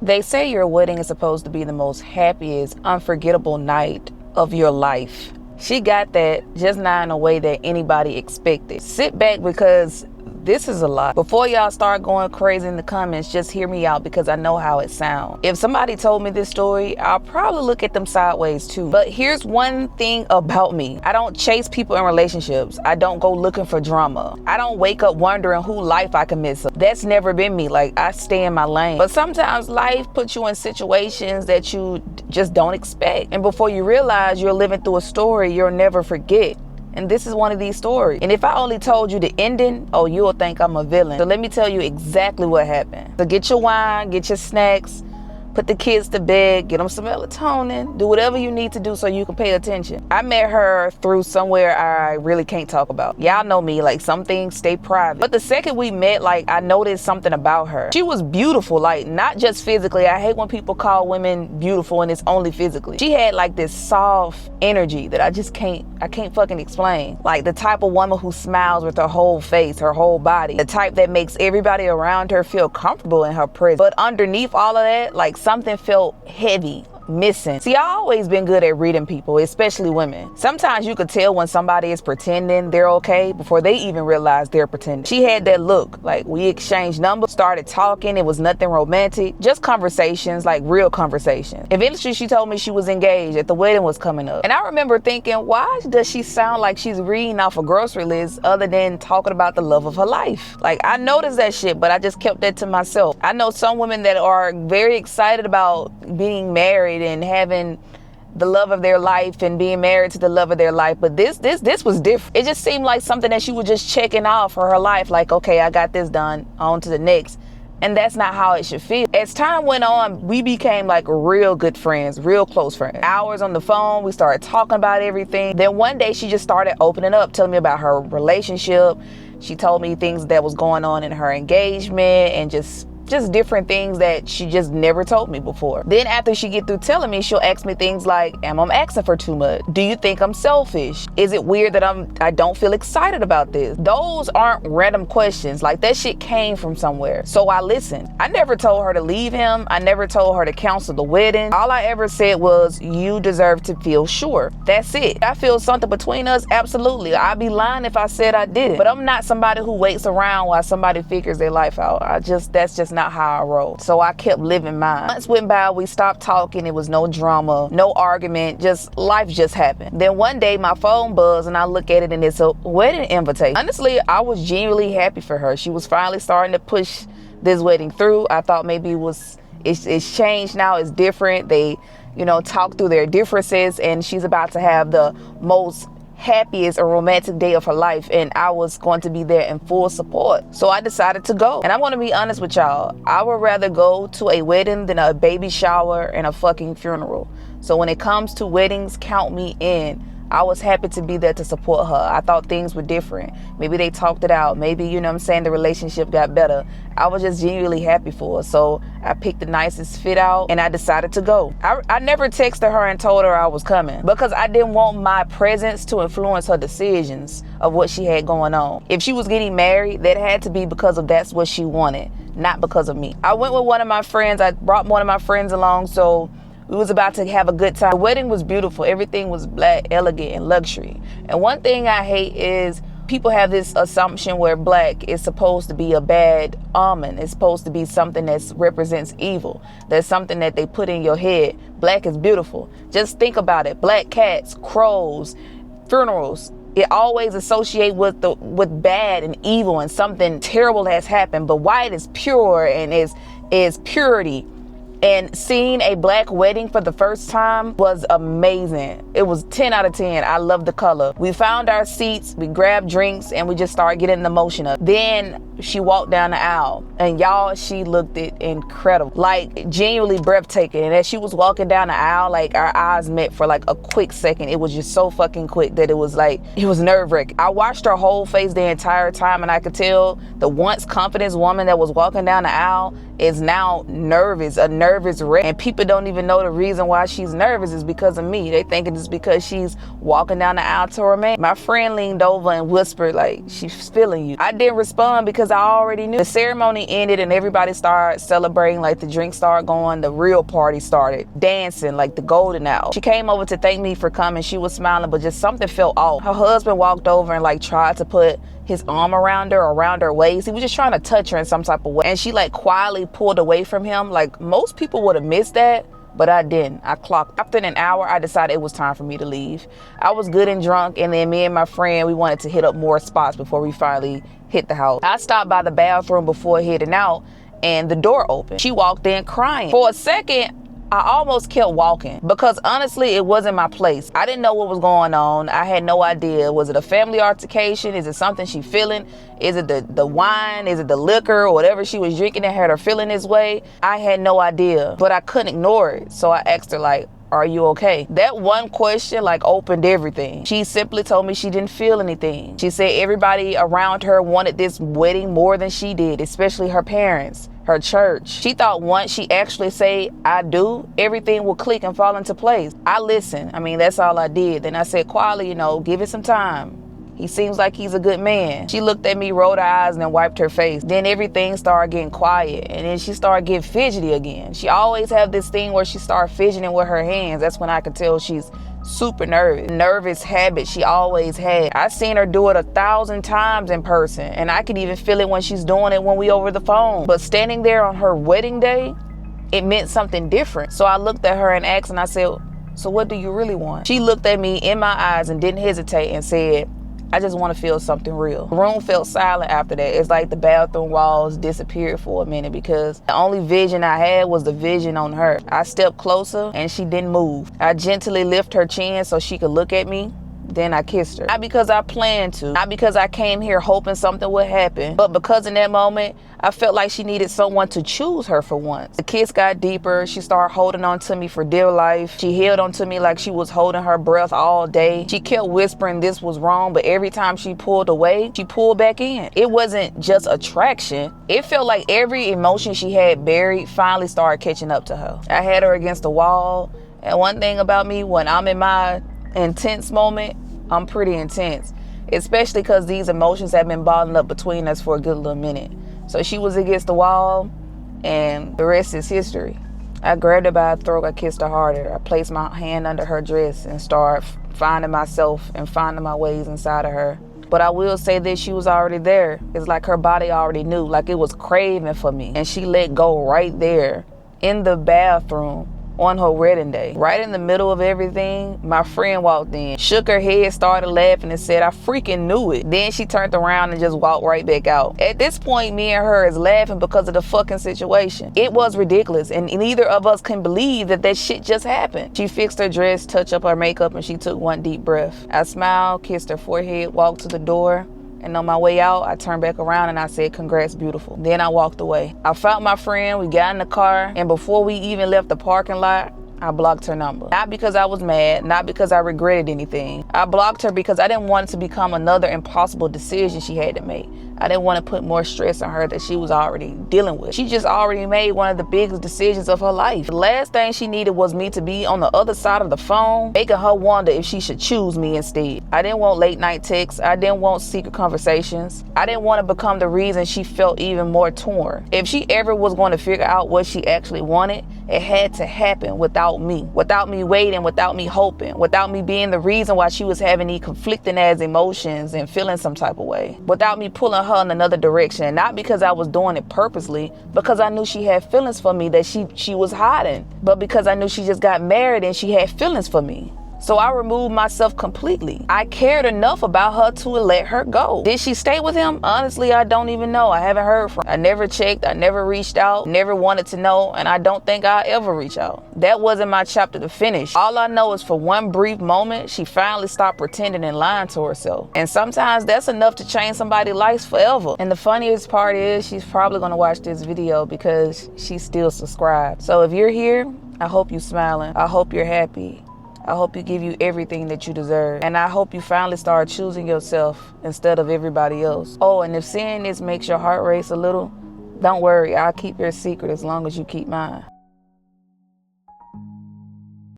They say your wedding is supposed to be the most happiest, unforgettable night of your life. She got that, just not in a way that anybody expected. Sit back because this is a lot. Before y'all start going crazy in the comments, just hear me out because I know how it sounds. If somebody told me this story, I'll probably look at them sideways too. But here's one thing about me. I don't chase people in relationships. I don't go looking for drama. I don't wake up wondering who life I can miss. That's never been me. Like, I stay in my lane. But sometimes life puts you in situations that you just don't expect. And before you realize you're living through a story you'll never forget. And this is one of these stories. And if I only told you the ending, oh, you'll think I'm a villain. So let me tell you exactly what happened. So get your wine, get your snacks, put the kids to bed, get them some melatonin, do whatever you need to do so you can pay attention. I met her through somewhere I really can't talk about. Y'all know me, like, some things stay private. But the second we met, like, I noticed something about her. She was beautiful, like, not just physically. I hate when people call women beautiful and it's only physically. She had like this soft energy that I can't fucking explain. Like the type of woman who smiles with her whole face, her whole body. The type that makes everybody around her feel comfortable in her presence. But underneath all of that, like, something felt heavy, missing. See, I always been good at reading people, especially women. Sometimes you could tell when somebody is pretending they're okay before they even realize they're pretending. She had that look. Like, we exchanged numbers, started talking. It was nothing romantic, just conversations, like real conversations. Eventually she told me she was engaged, that the wedding was coming up. And I remember thinking, why does she sound like she's reading off a grocery list other than talking about the love of her life? Like, I noticed that shit, but I just kept that to myself. I know some women that are very excited about being married and having the love of their life and being married to the love of their life, but this was different. It just seemed like something that she was just checking off for her life, like, okay, I got this done, on to the next. And that's not how it should feel. As time went on, we became like real good friends, real close friends. Hours on the phone, we started talking about everything. Then one day she just started opening up, telling me about her relationship. She told me things that was going on in her engagement and just different things that she just never told me before. Then after she get through telling me, she'll ask me things like, am I asking for too much? Do you think I'm selfish? Is it weird that I don't feel excited about this? Those aren't random questions. Like, that shit came from somewhere. So I listened. I never told her to leave him. I never told her to cancel the wedding. All I ever said was, you deserve to feel sure. That's it. I feel something between us, absolutely. I'd be lying if I said I didn't. But I'm not somebody who waits around while somebody figures their life out. That's just not how I roll. So I kept living mine. Months went by, we stopped talking. It was no drama, no argument, just life just happened. Then one day my phone buzzed and I look at it and it's a wedding invitation. Honestly, I was genuinely happy for her. She was finally starting to push this wedding through. I thought maybe it's changed now, it's different. They, talk through their differences and she's about to have the most happiest or romantic day of her life, and I was going to be there in full support. So I decided to go. And I want to be honest with y'all, I would rather go to a wedding than a baby shower and a fucking funeral. So when it comes to weddings, count me in. I was happy to be there to support her. I thought things were different. Maybe they talked it out. Maybe, the relationship got better. I was just genuinely happy for her. So I picked the nicest fit out and I decided to go. I never texted her and told her I was coming because I didn't want my presence to influence her decisions of what she had going on. If she was getting married, that had to be because of that's what she wanted, not because of me. I went with one of my friends. I brought one of my friends along, so we was about to have a good time. The wedding was beautiful. Everything was black, elegant, and luxury. And one thing I hate is people have this assumption where black is supposed to be a bad omen. It's supposed to be something that represents evil. That's something that they put in your head. Black is beautiful. Just think about it. Black cats, crows, funerals. It always associate with bad and evil and something terrible has happened. But white is pure and is purity. And seeing a black wedding for the first time was amazing. It was 10 out of 10. I love the color. We found our seats, we grabbed drinks, and we just started getting the motion up. Then she walked down the aisle, and y'all, she looked incredible. Like, genuinely breathtaking. And as she was walking down the aisle, like, our eyes met for like a quick second. It was just so fucking quick that it was nerve-wracking. I watched her whole face the entire time, and I could tell the once confident woman that was walking down the aisle is now nervous, a nervous wreck. And people don't even know the reason why she's nervous is because of me. They think it's because she's walking down the aisle to her man. My friend leaned over and whispered, like, she's feeling you. I didn't respond because I already knew. The ceremony ended and everybody started celebrating, like the drinks started going, the real party started, dancing like the golden hour. She came over to thank me for coming. She was smiling, but just something felt off. Her husband walked over and like tried to put his arm around her waist. He was just trying to touch her in some type of way. And she like quietly pulled away from him. Like most people would have missed that, but I didn't. I clocked. After an hour, I decided it was time for me to leave. I was good and drunk, and then me and my friend, we wanted to hit up more spots before we finally hit the house. I stopped by the bathroom before heading out, and the door opened. She walked in crying. For a second, I almost kept walking because honestly, it wasn't my place. I didn't know what was going on. I had no idea. Was it a family altercation? Is it something she feeling? Is it the wine? Is it the liquor or whatever she was drinking that had her feeling this way? I had no idea, but I couldn't ignore it. So I asked her like, are you okay? That one question like opened everything. She simply told me she didn't feel anything. She said everybody around her wanted this wedding more than she did, especially her parents, her church. She thought once she actually say, I do, everything will click and fall into place. I listened. I mean, that's all I did. Then I said quietly, give it some time. He seems like he's a good man. She looked at me, rolled her eyes, and then wiped her face. Then everything started getting quiet, and then she started getting fidgety again. She always have this thing where she started fidgeting with her hands. That's when I could tell she's super nervous. Nervous habit she always had. I seen her do it 1,000 times in person, and I could even feel it when she's doing it when we over the phone. But standing there on her wedding day, it meant something different. So I looked at her and asked, and I said, so what do you really want? She looked at me in my eyes and didn't hesitate and said, I just want to feel something real. The room felt silent after that. It's like the bathroom walls disappeared for a minute because the only vision I had was the vision on her. I stepped closer and she didn't move. I gently lifted her chin so she could look at me. Then I kissed her. Not because I planned to, not because I came here hoping something would happen, but because in that moment, I felt like she needed someone to choose her for once. The kiss got deeper. She started holding on to me for dear life. She held on to me like she was holding her breath all day. She kept whispering this was wrong, but every time she pulled away, she pulled back in. It wasn't just attraction. It felt like every emotion she had buried finally started catching up to her. I had her against the wall, and one thing about me, when I'm in my intense moment, I'm pretty intense, especially because these emotions have been bottling up between us for a good little minute. So she was against the wall, and the rest is history. I grabbed her by the throat, I kissed her harder. I placed my hand under her dress and started finding myself and finding my ways inside of her. But I will say this, she was already there. It's like her body already knew, like it was craving for me. And she let go right there in the bathroom on her wedding day. Right in the middle of everything, my friend walked in, shook her head, started laughing and said, I freaking knew it. Then she turned around and just walked right back out. At this point, me and her is laughing because of the fucking situation. It was ridiculous, and neither of us can believe that shit just happened. She fixed her dress, touched up her makeup, and she took one deep breath. I smiled, kissed her forehead, walked to the door. And on my way out, I turned back around and I said, congrats, beautiful. Then I walked away. I found my friend, we got in the car, and before we even left the parking lot, I blocked her number. Not because I was mad, not because I regretted anything. I blocked her because I didn't want it to become another impossible decision she had to make. I didn't want to put more stress on her that she was already dealing with. She just already made one of the biggest decisions of her life. The last thing she needed was me to be on the other side of the phone, making her wonder if she should choose me instead. I didn't want late night texts. I didn't want secret conversations. I didn't want to become the reason she felt even more torn. If she ever was going to figure out what she actually wanted, it had to happen without me waiting, without me hoping, without me being the reason why she was having these conflicting as emotions and feeling some type of way, without me pulling her in another direction. Not because I was doing it purposely, because I knew she had feelings for me that she was hiding, but because I knew she just got married and she had feelings for me. So I removed myself completely. I cared enough about her to let her go. Did she stay with him? Honestly, I don't even know. I haven't heard from her. I never checked. I never reached out, never wanted to know, and I don't think I'll ever reach out. That wasn't my chapter to finish. All I know is for one brief moment, she finally stopped pretending and lying to herself. And sometimes that's enough to change somebody's life forever. And the funniest part is she's probably gonna watch this video because she's still subscribed. So if you're here, I hope you're smiling. I hope you're happy. I hope you give you everything that you deserve. And I hope you finally start choosing yourself instead of everybody else. Oh, and if seeing this makes your heart race a little, Don't worry, I'll keep your secret as long as you keep mine.